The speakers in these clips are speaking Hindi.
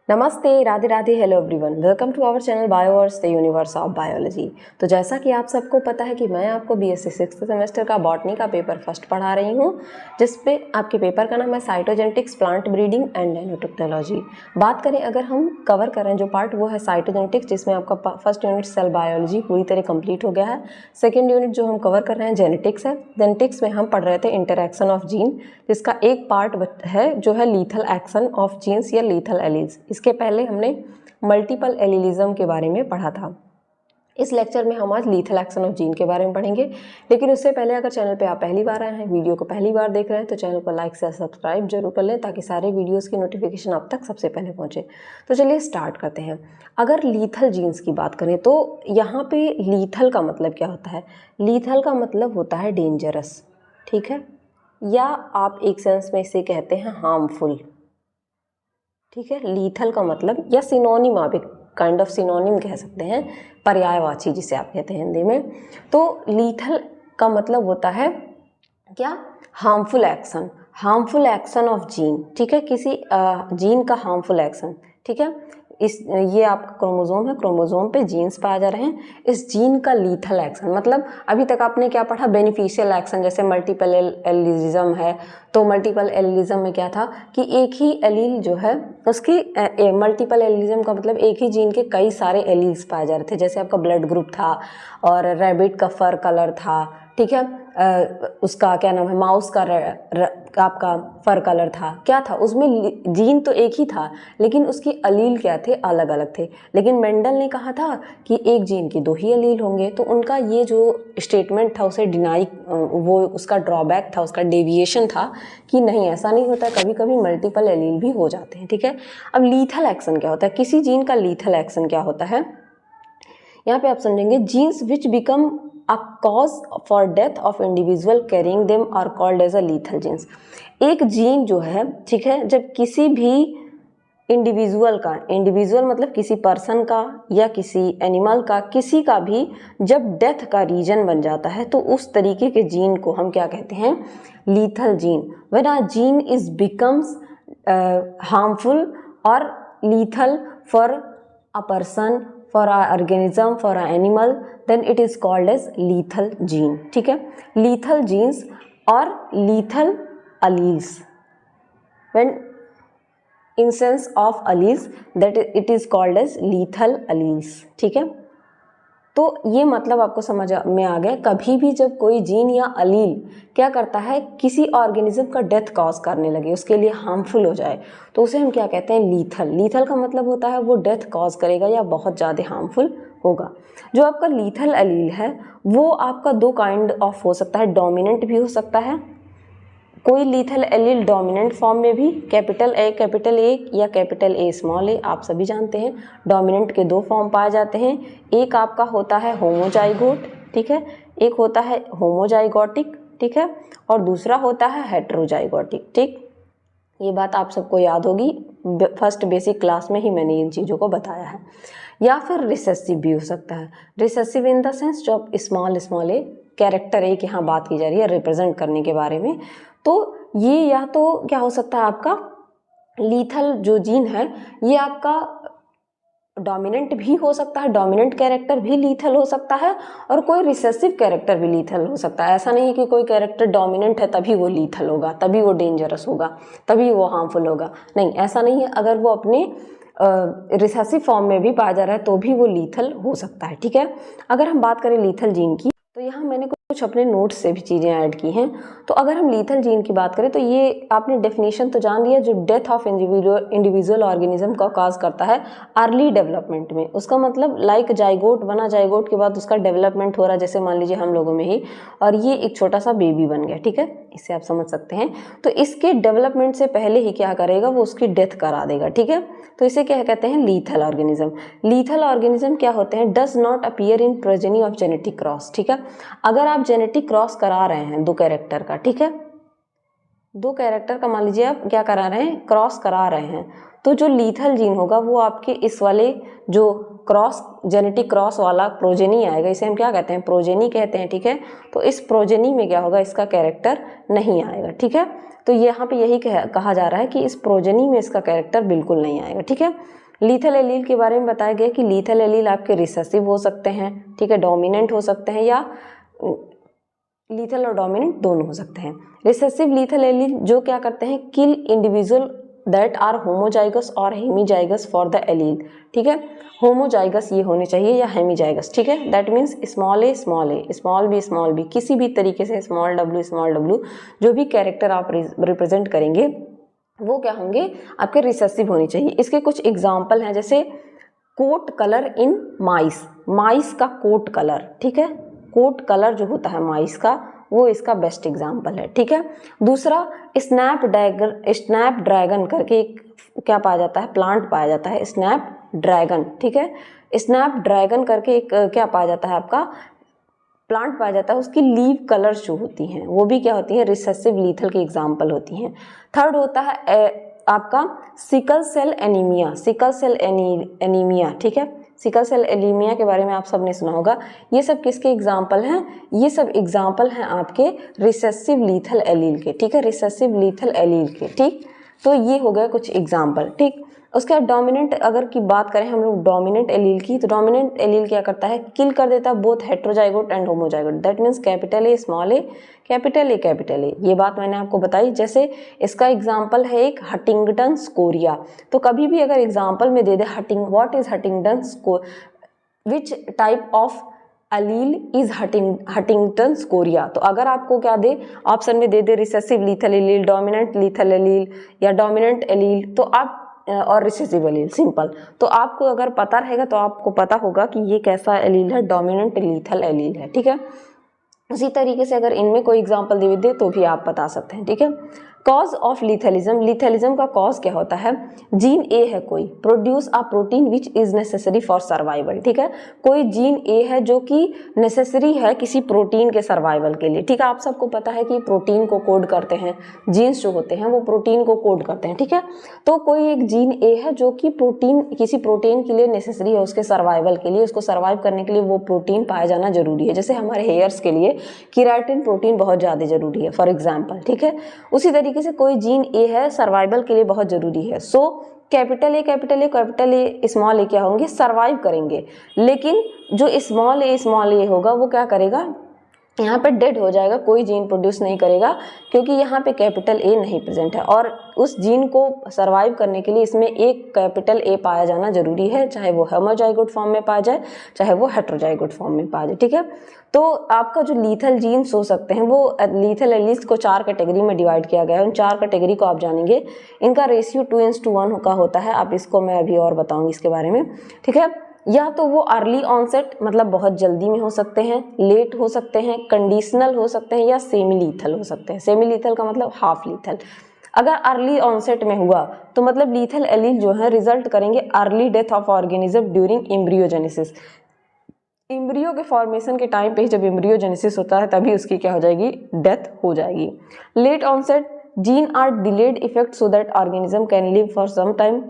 नमस्ते, Radhe Radhe, hello everyone, welcome to our channel Bioverse the universe of biology. तो जैसा कि आप सबको पता है कि मैं आपको बीएससी 6th सेमेस्टर का बॉटनी का पेपर फर्स्ट पढ़ा रही हूँ, जिसपे आपके पेपर का नाम है cytogenetics, plant breeding and nanotechnology. बात करें अगर हम कवर करें जो पार्ट, वो है साइटोजेनेटिक्स, जिसमें आपका फर्स्ट यूनिट सेल बायोलॉजी पूरी तरह कंप्लीट हो गया है। सेकेंड यूनिट जो हम कवर कर रहे हैं जेनेटिक्स है। जेनेटिक्स में हम पढ़ रहे थे इंटरैक्शन ऑफ जीन, जिसका एक पार्ट है जो है लीथल एक्शन ऑफ जीन्स या लीथल एलील्स। इसके पहले हमने मल्टीपल एलिलिज्म के बारे में पढ़ा था। इस लेक्चर में हम आज लीथल एक्शन ऑफ जीन के बारे में पढ़ेंगे। लेकिन उससे पहले अगर चैनल पे आप पहली बार आए हैं, वीडियो को पहली बार देख रहे हैं, तो चैनल को लाइक से सब्सक्राइब जरूर कर लें ताकि सारे वीडियोस की नोटिफिकेशन आप तक सबसे पहले पहुंचे। तो चलिए स्टार्ट करते हैं। अगर लीथल जीन्स की बात करें तो यहाँ पे लीथल का मतलब क्या होता है? लीथल का मतलब होता है डेंजरस, ठीक है, या आप एक सेंस में इसे कहते हैं हार्मफुल, ठीक है। लीथल का मतलब, या सिनोनिम, आप एक काइंड ऑफ सिनोनिम कह सकते हैं, पर्यायवाची जिसे आप कहते हैं हिंदी में। तो लीथल का मतलब होता है क्या? Harmful action, harmful action of gene, ठीक है, किसी जीन का हार्मफुल एक्शन, ठीक है। ये आपका क्रोमोसोम है, क्रोमोसोम पे जीन्स पाए जा रहे हैं, इस जीन का लीथल एक्शन मतलब अभी तक आपने क्या पढ़ा? बेनिफिशियल एक्शन, जैसे मल्टीपल एलिलिज्म है। तो मल्टीपल एलिलिज्म में क्या था कि एक ही एलील जो है उसकी मल्टीपल एलिलिज्म का मतलब एक ही जीन के कई सारे एलील्स पाए जा रहे थे। जैसे आपका ब्लड ग्रुप था और रैबिट का फर कलर था, ठीक है, उसका क्या नाम है, माउस का आपका फर कलर था, क्या था उसमें? जीन तो एक ही था लेकिन उसकी अलील क्या थे? अलग अलग थे। लेकिन मेंडल ने कहा था कि एक जीन के दो ही अलील होंगे। तो उनका ये जो स्टेटमेंट था उसे डिनाई, वो उसका ड्रॉबैक था, उसका डेविएशन था कि नहीं, ऐसा नहीं होता, कभी कभी मल्टीपल एलील भी हो जाते हैं, ठीक है। अब लीथल एक्शन क्या होता है? किसी जीन का लीथल एक्शन क्या होता है, यहाँ पे आप समझेंगे। Genes which become a cause for death of individual carrying them are called as a lethal genes. एक जीन जो है, ठीक है, जब किसी भी इंडिविजुअल का, इंडिविजुअल मतलब किसी पर्सन का या किसी एनिमल का, किसी का भी जब डेथ का रीजन बन जाता है, तो उस तरीके के जीन को हम क्या कहते हैं? Lethal gene. When a gene is becomes harmful और lethal for a person, for our organism, for our animal, then it is called as lethal gene, ठीक है। lethal genes और lethal alleles, when instance of alleles, that it is called as lethal alleles, ठीक है। तो ये मतलब आपको समझ में आ गया। कभी भी जब कोई जीन या अलील क्या करता है, किसी ऑर्गेनिज्म का डेथ कॉज करने लगे, उसके लिए हार्मफुल हो जाए, तो उसे हम क्या कहते हैं? लीथल। लीथल का मतलब होता है वो डेथ कॉज करेगा या बहुत ज़्यादा हार्मफुल होगा। जो आपका लीथल अलील है वो आपका दो काइंड ऑफ हो सकता है, डोमिनेंट भी हो सकता है। कोई लीथल एलील डोमिनेंट फॉर्म में भी, कैपिटल ए या कैपिटल ए स्मॉल ए, आप सभी जानते हैं डोमिनेंट के दो फॉर्म पाए जाते हैं। एक आपका होता है होमोजाइगोट, ठीक है, एक होता है होमोजाइगोटिक, ठीक है, और दूसरा होता है हेट्रोजाइगोटिक, ठीक। ये बात आप सबको याद होगी, फर्स्ट बेसिक क्लास में ही मैंने इन चीज़ों को बताया है। या फिर रिसेसिव भी हो सकता है। रिसेसिव इन द सेंस जो स्मॉल ए, कैरेक्टर ए की यहाँ बात की जा रही है रिप्रेजेंट करने के बारे में। तो ये या तो क्या हो सकता है, आपका लीथल जो जीन है ये आपका डोमिनेंट भी हो सकता है, डोमिनेंट कैरेक्टर भी लीथल हो सकता है, और कोई रिसेसिव कैरेक्टर भी लीथल हो सकता है। ऐसा नहीं है कि कोई कैरेक्टर डोमिनेंट है तभी वो लीथल होगा, तभी वो डेंजरस होगा, तभी वो हार्मफुल होगा, नहीं, ऐसा नहीं है। अगर वो अपने रिसेसिव फॉर्म में भी पाया जा रहा है तो भी वो लीथल हो सकता है, ठीक है। अगर हम बात करें लीथल जीन की, तो यहाँ मैंने कुछ अपने नोट्स से भी चीज़ें ऐड की हैं। तो अगर हम लीथल जीन की बात करें तो ये आपने डेफिनेशन तो जान लिया, जो डेथ ऑफ इंडिविजुअल ऑर्गेनिज्म का कॉज करता है अर्ली डेवलपमेंट में। उसका मतलब लाइक जाइगोट बना, जाइगोट के बाद उसका डेवलपमेंट हो रहा है, जैसे मान लीजिए हम लोगों में ही, और ये एक छोटा सा बेबी बन गया, ठीक है, इससे आप समझ सकते हैं। तो इसके डेवलपमेंट से पहले ही क्या करेगा, वो उसकी डेथ करा देगा, ठीक है। तो इसे क्या कहते हैं? Lethal organism. लीथल ऑर्गेनिज्म क्या होते हैं? Does not appear in progeny of genetic cross, ठीक है। अगर आप जेनेटिक क्रॉस करा रहे हैं दो कैरेक्टर का, ठीक है, दो कैरेक्टर का मान लीजिए आप क्या करा रहे हैं, क्रॉस करा रहे हैं, तो जो लीथल जीन होगा वो आपके इस वाले जो क्रॉस, जेनेटिक क्रॉस वाला प्रोजेनी आएगा, इसे हम क्या कहते हैं? प्रोजेनी कहते हैं, ठीक है। तो इस प्रोजेनी में क्या होगा, इसका कैरेक्टर नहीं आएगा, ठीक है। तो यहाँ पे यही कहा जा रहा है कि इस प्रोजेनी में इसका कैरेक्टर बिल्कुल नहीं आएगा। ठीक है, लीथल एलील के बारे में बताया गया कि लीथल एलील आपके रिसेसिव हो सकते हैं, ठीक है, डोमिनेंट हो सकते हैं, या लीथल और डोमिनेंट दोनों हो सकते हैं। रिसेसिव लीथल एलील जो क्या करते हैं, किल इंडिविजुअल दैट आर होमोजाइगस और हेमीजाइगस फॉर द एलील। ठीक है, होमोजाइगस ये होने चाहिए या हेमीजाइगस। ठीक है, that means small A, small B, किसी भी तरीके से स्मॉल डब्ल्यू जो भी कैरेक्टर आप रिप्रेजेंट करेंगे वो क्या होंगे, आपके रिसेसिव होनी चाहिए। इसके कुछ एग्जाम्पल हैं, जैसे कोट कलर इन माइस, माइस का कोट कलर। ठीक है, कोट कलर जो होता है माइस का, वो इसका बेस्ट एग्जाम्पल है। ठीक है, दूसरा स्नैप ड्रैगन करके एक क्या पाया जाता है, प्लांट पाया जाता है, स्नैप ड्रैगन। ठीक है, स्नैप ड्रैगन करके एक क्या पाया जाता है, आपका प्लांट पाया जाता है, उसकी लीव कलर्स जो होती हैं वो भी क्या होती हैं, रिसेसिव लीथल की एग्जाम्पल होती हैं। थर्ड होता है आपका सिकल सेल एनीमिया। ठीक है, सिकल सेल एनीमिया के बारे में आप सबने सुना होगा। ये सब किसके एग्जाम्पल हैं, ये सब एग्जाम्पल हैं आपके रिसेसिव लीथल एलील के। ठीक है, रिसेसिव लीथल एलील के। ठीक, तो ये हो गया कुछ एग्जाम्पल। ठीक, उसके बाद डोमिनेंट अगर की बात करें हम लोग डोमिनेंट एलील की, तो डोमिनेंट एलील क्या करता है, किल कर देता है both heterozygote and homozygote. That means capital A small A, capital A. ये बात मैंने आपको बताई। जैसे इसका एग्जाम्पल है एक हंटिंगटन स्कोरिया। तो कभी भी अगर एग्जाम्पल में दे दे what is Huntington chorea, which type of allele is Huntington chorea, तो अगर आपको क्या दे, ऑप्शन में दे दे recessive lethal allele, dominant lethal allele या डोमिनेंट एलील, तो आप और रिसेसिव एलील, सिंपल। तो आपको अगर पता रहेगा तो आपको पता होगा कि ये कैसा एलील है, डोमिनेंट लीथल एलील है। ठीक है, उसी तरीके से अगर इनमें कोई एग्जांपल दे तो भी आप बता सकते हैं। ठीक है, कॉज ऑफ लीथेलिज्म, लीथेलिज्म का कॉज क्या होता है, जीन ए है कोई, produce a protein which is necessary for survival. ठीक है, कोई जीन ए है जो कि नेसेसरी है किसी प्रोटीन के सर्वाइवल के लिए। ठीक है, आप सबको पता है कि प्रोटीन को कोड करते हैं, जीन्स जो होते हैं वो प्रोटीन को कोड करते हैं। ठीक है, तो कोई एक जीन ए है जो कि प्रोटीन, किसी प्रोटीन के लिए नेसेसरी है, उसके सर्वाइवल के लिए, उसको सर्वाइव करने के लिए वो प्रोटीन पाया जाना जरूरी है। जैसे हमारे हेयर्स के लिए केराटिन प्रोटीन बहुत ज़्यादा जरूरी है, फॉर एग्जाम्पल। ठीक है, उसी तरीके से कोई जीन ए है सर्वाइवल के लिए बहुत जरूरी है। सो कैपिटल ए स्मॉल ए क्या होंगे, सर्वाइव करेंगे। लेकिन जो स्मॉल ए होगा वो क्या करेगा, यहाँ पे डेड हो जाएगा, कोई जीन प्रोड्यूस नहीं करेगा, क्योंकि यहाँ पे कैपिटल ए नहीं प्रेजेंट है। और उस जीन को सर्वाइव करने के लिए इसमें एक कैपिटल ए पाया जाना जरूरी है, चाहे वो होमोजाइगोट फॉर्म में पाया जाए, चाहे वो हेट्रोजाइगोट फॉर्म में पाया जाए। ठीक है, तो आपका जो लीथल जीन्स हो सकते हैं वो लीथल एलील्स को 4 कैटेगरी में डिवाइड किया गया है। उन 4 कैटेगरी को आप जानेंगे, इनका रेशियो 2:1 का होता है। आप इसको मैं अभी और बताऊंगी इसके बारे में। ठीक है, या तो वो अर्ली ऑनसेट मतलब बहुत जल्दी में हो सकते हैं, लेट हो सकते हैं, कंडीशनल हो सकते हैं, या सेमी लीथल हो सकते हैं। सेमी लीथल का मतलब हाफ लीथल। अगर अर्ली ऑनसेट में हुआ तो मतलब लीथल एलील जो है रिजल्ट करेंगे early death of organism during embryogenesis. Embryo के फॉर्मेशन के टाइम पे जब एम्ब्रियोजेनेसिस होता है तभी उसकी क्या हो जाएगी, डेथ हो जाएगी। Late onset gene are delayed effect so that organism can live for some time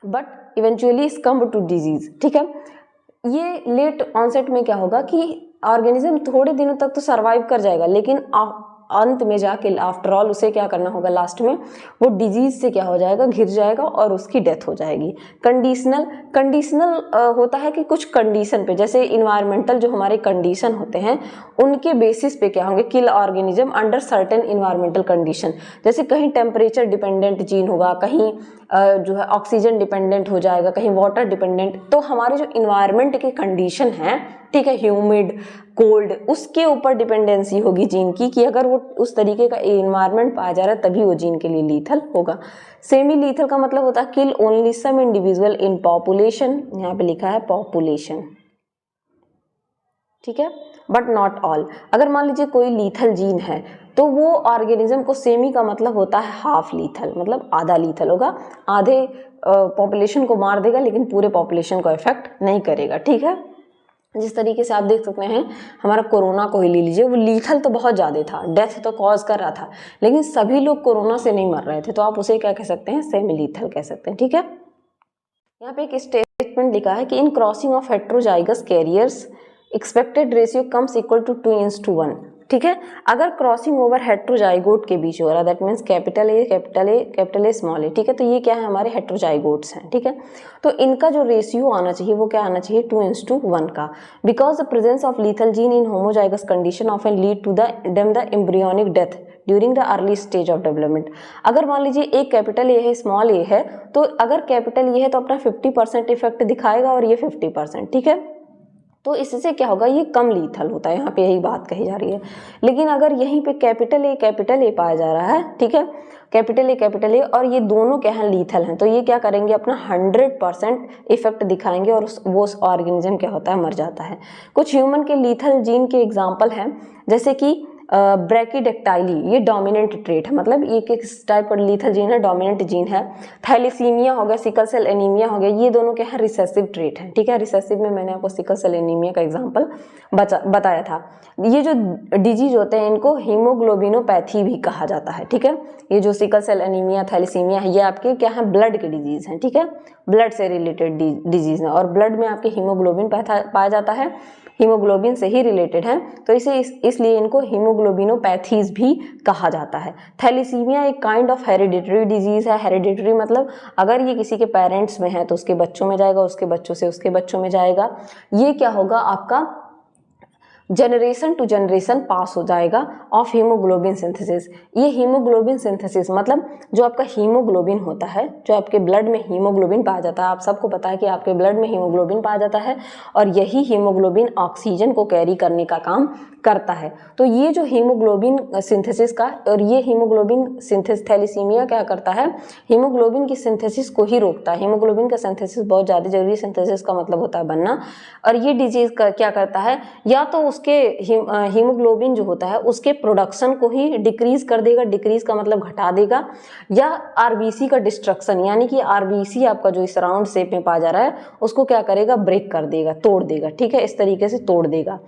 but eventually succumb to disease. ठीक है, ये लेट ऑनसेट में क्या होगा कि ऑर्गेनिज्म थोड़े दिनों तक तो सर्वाइव कर जाएगा, लेकिन अंत में जाके आफ्टर ऑल उसे क्या करना होगा, लास्ट में वो डिजीज से क्या हो जाएगा, घिर जाएगा और उसकी डेथ हो जाएगी। कंडीशनल होता है कि कुछ कंडीशन पे, जैसे इन्वायरमेंटल जो हमारे कंडीशन होते हैं उनके बेसिस पे क्या होंगे, kill organism under certain environmental condition. जैसे कहीं टेम्परेचर डिपेंडेंट जीन होगा, कहीं जो है ऑक्सीजन डिपेंडेंट हो जाएगा, कहीं वाटर डिपेंडेंट। तो हमारे जो इन्वायरमेंट के कंडीशन हैं, ठीक है, ह्यूमिड, कोल्ड, उसके ऊपर डिपेंडेंसी होगी जीन की, कि अगर वो उस तरीके का इन्वायरमेंट पाया जा रहा है तभी वो जीन के लिए लीथल होगा। सेमी लीथल का मतलब होता है kill only some individual in population, यहाँ पे लिखा है पॉपुलेशन। ठीक है, बट नॉट ऑल। अगर मान लीजिए कोई लीथल जीन है तो वो ऑर्गेनिज्म को, सेमी का मतलब होता है हाफ लीथल, मतलब आधा लीथल होगा, आधे पॉपुलेशन को मार देगा लेकिन पूरे पॉपुलेशन को इफेक्ट नहीं करेगा। ठीक है, जिस तरीके से आप देख सकते हैं हमारा कोरोना को ही ले लीजिए, वो लीथल तो बहुत ज़्यादा था, डेथ तो कॉज कर रहा था, लेकिन सभी लोग कोरोना से नहीं मर रहे थे, तो आप उसे क्या कह सकते हैं, सेमी लीथल कह सकते हैं। ठीक है, यहाँ पे एक स्टेटमेंट लिखा है कि in crossing of heterozygous carriers expected ratio comes equal to 2:1। ठीक है। अगर क्रॉसिंग ओवर हेट्रोजाइगोट के बीच हो रहा है, that means capital A small A, ठीक है। तो ये क्या है, हमारे हेट्रोजाइगोट्स हैं, ठीक है। तो इनका जो रेशियो आना चाहिए वो क्या आना चाहिए, 2:1 का। Because the presence of lethal gene in homozygous condition often lead to the embryonic death during the early stage of development. अगर मान लीजिए एक कैपिटल ए है, स्मॉल ए है, तो अगर कैपिटल ए है तो अपना 50% इफेक्ट दिखाएगा और ये 50%, ठीक है। तो इससे क्या होगा, ये कम लीथल होता है, यहाँ पे यही बात कही जा रही है। लेकिन अगर यहीं पे कैपिटल ए पाया जा रहा है, ठीक है, कैपिटल ए और ये दोनों क्या है, लीथल हैं, तो ये क्या करेंगे, अपना 100% इफेक्ट दिखाएंगे और वो उस ऑर्गेनिज्म क्या होता है, मर जाता है। कुछ ह्यूमन के लीथल जीन के एग्जाम्पल हैं, जैसे कि ब्रैकिडेक्टाइली, ये डोमिनेंट ट्रेट है, मतलब ये किस टाइप का लीथल जीन है, डोमिनेंट जीन है। थैलेसीमिया हो गया, सिकल सेल एनीमिया हो गया, ये दोनों क्या है, रिसेसिव ट्रेट है, ठीक है। रिसेसिव में मैंने आपको सिकल सेल एनीमिया का एग्जांपल बताया था। ये जो डिजीज होते हैं इनको हीमोग्लोबिनोपैथी भी कहा जाता है, ठीक है। ये जो सिकल सेल एनीमिया, थैलेसीमिया है, ये आपके क्या है, ब्लड के डिजीज हैं, ठीक है, ब्लड से रिलेटेड डिजीज है, और ब्लड में आपके हीमोग्लोबिन पाया जाता है, हीमोग्लोबिन से ही रिलेटेड है, तो इसलिए इनको हीमोग्लोबिनोपैथीज भी कहा जाता है। थैलेसीमिया एक काइंड ऑफ हेरिडिटरी डिजीज है। हेरिडिटरी मतलब अगर ये किसी के पेरेंट्स में है तो उसके बच्चों में जाएगा, उसके बच्चों से उसके बच्चों में जाएगा। ये क्या होगा, आपका जनरेशन टू जनरेशन पास हो जाएगा ऑफ हीमोग्लोबिन सिंथेसिस। ये हीमोग्लोबिन सिंथेसिस मतलब जो आपका हीमोग्लोबिन होता है, जो आपके ब्लड में हीमोग्लोबिन पाया जाता है, आप सबको पता है कि आपके ब्लड में हीमोग्लोबिन पाया जाता है और यही हीमोग्लोबिन ऑक्सीजन को कैरी करने का काम करता है। तो ये जो हीमोग्लोबिन सिंथेसिस का, और ये हीमोग्लोबिन सिंथेसिस, थैलेसीमिया क्या करता है, हीमोग्लोबिन की सिंथेसिस को ही रोकता है। हीमोग्लोबिन का सिंथेसिस बहुत ज़्यादा जरूरी, सिंथेसिस का मतलब होता है बनना, और ये डिजीज का क्या करता है, या तो उसके हीमोग्लोबिन जो होता है उसके प्रोडक्शन को ही डिक्रीज कर देगा, डिक्रीज का मतलब घटा देगा, या आरबीसी का डिस्ट्रक्शन, यानी कि आरबीसी आपका जो इस राउंड शेप में पाया जा रहा है उसको क्या करेगा, ब्रेक कर देगा, तोड़ देगा, ठीक है, इस तरीके से तोड़ देगा।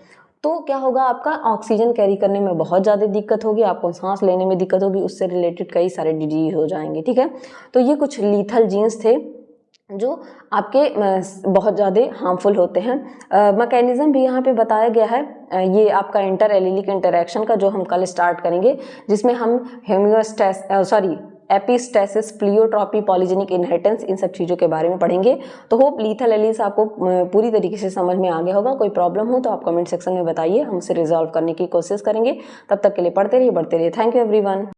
तो क्या होगा, आपका ऑक्सीजन कैरी करने में बहुत ज़्यादा दिक्कत होगी, आपको सांस लेने में दिक्कत होगी, उससे रिलेटेड कई सारे डिजीज हो जाएंगे, ठीक है। तो ये कुछ लीथल जीन्स थे जो आपके बहुत ज़्यादा हार्मफुल होते हैं। मैकेनिज्म भी यहाँ पे बताया गया है, ये आपका इंटर एलिलिक इंटरेक्शन का, जो हम कल स्टार्ट करेंगे, जिसमें हम एपिस्टेसिस, प्लियोट्रॉपी, पॉलीजेनिक इनहेरिटेंस, इन सब चीज़ों के बारे में पढ़ेंगे। तो होप लीथल एलील्स आपको पूरी तरीके से समझ में आ गया होगा। कोई प्रॉब्लम हो तो आप कमेंट सेक्शन में बताइए, हम उसे रिजॉल्व करने की कोशिश करेंगे। तब तक के लिए पढ़ते रहिए, बढ़ते रहिए। Thank you everyone.